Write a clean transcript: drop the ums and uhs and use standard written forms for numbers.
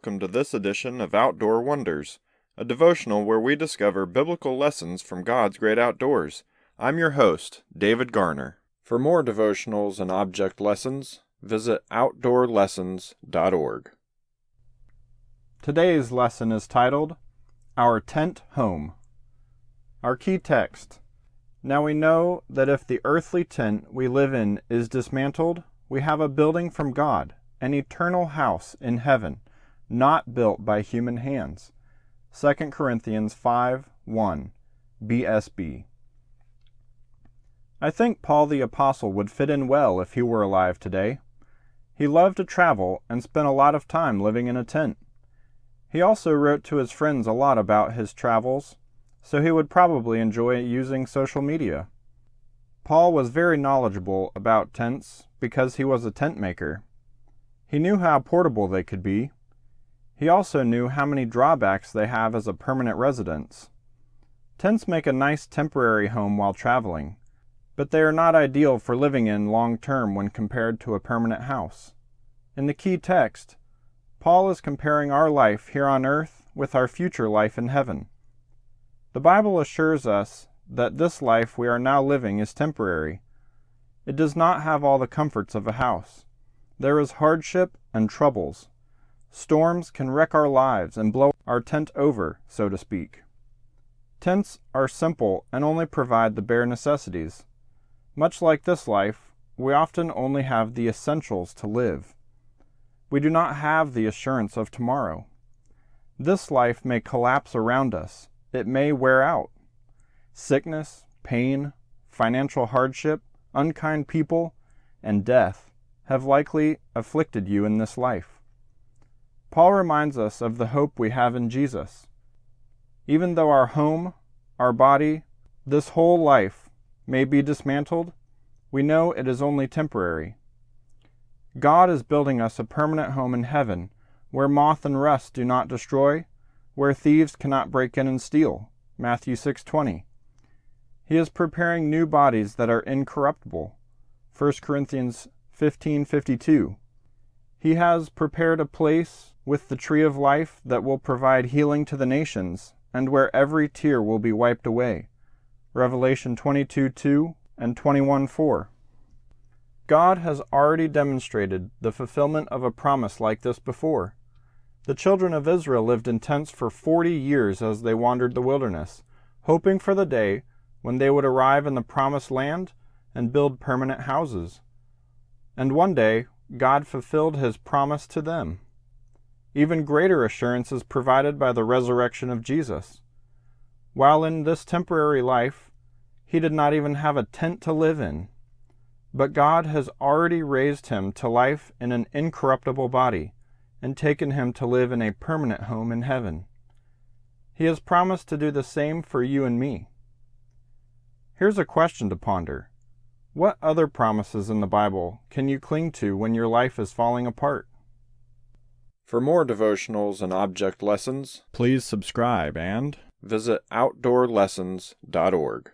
welcome to this edition of Outdoor Wonders, a devotional where we discover biblical lessons from God's great outdoors. I'm your host, David Garner. For more devotionals and object lessons, visit outdoorlessons.org. Today's lesson is titled, Our Tent Home. Our key text. Now we know that if the earthly tent we live in is dismantled, we have a building from God, an eternal house in heaven, not built by human hands. 2 Corinthians 5:1, BSB. I think Paul the Apostle would fit in well if he were alive today. He loved to travel and spent a lot of time living in a tent. He also wrote to his friends a lot about his travels, so he would probably enjoy using social media. Paul was very knowledgeable about tents because he was a tent maker. He knew how portable they could be. He also knew how many drawbacks they have as a permanent residence. Tents make a nice temporary home while traveling, but they are not ideal for living in long term when compared to a permanent house. In the key text, Paul is comparing our life here on earth with our future life in heaven. The Bible assures us that this life we are now living is temporary. It does not have all the comforts of a house. There is hardship and troubles. Storms can wreck our lives and blow our tent over, so to speak. Tents are simple and only provide the bare necessities. Much like this life, we often only have the essentials to live. We do not have the assurance of tomorrow. This life may collapse around us. It may wear out. Sickness, pain, financial hardship, unkind people, and death have likely afflicted you in this life. Paul reminds us of the hope we have in Jesus. Even though our home, our body, this whole life may be dismantled, we know it is only temporary. God is building us a permanent home in heaven where moth and rust do not destroy, where thieves cannot break in and steal. Matthew 6:20. He is preparing new bodies that are incorruptible. 1 Corinthians 15:52. He has prepared a place with the tree of life that will provide healing to the nations, and where every tear will be wiped away. Revelation 22:2 and 21:4. God has already demonstrated the fulfillment of a promise like this before. The children of Israel lived in tents for 40 years as they wandered the wilderness, hoping for the day when they would arrive in the promised land and build permanent houses. And one day, God fulfilled his promise to them. Even greater assurance is provided by the resurrection of Jesus. While in this temporary life, he did not even have a tent to live in. But God has already raised him to life in an incorruptible body and taken him to live in a permanent home in heaven. He has promised to do the same for you and me. Here's a question to ponder. What other promises in the Bible can you cling to when your life is falling apart? For more devotionals and object lessons, please subscribe and visit outdoorlessons.org.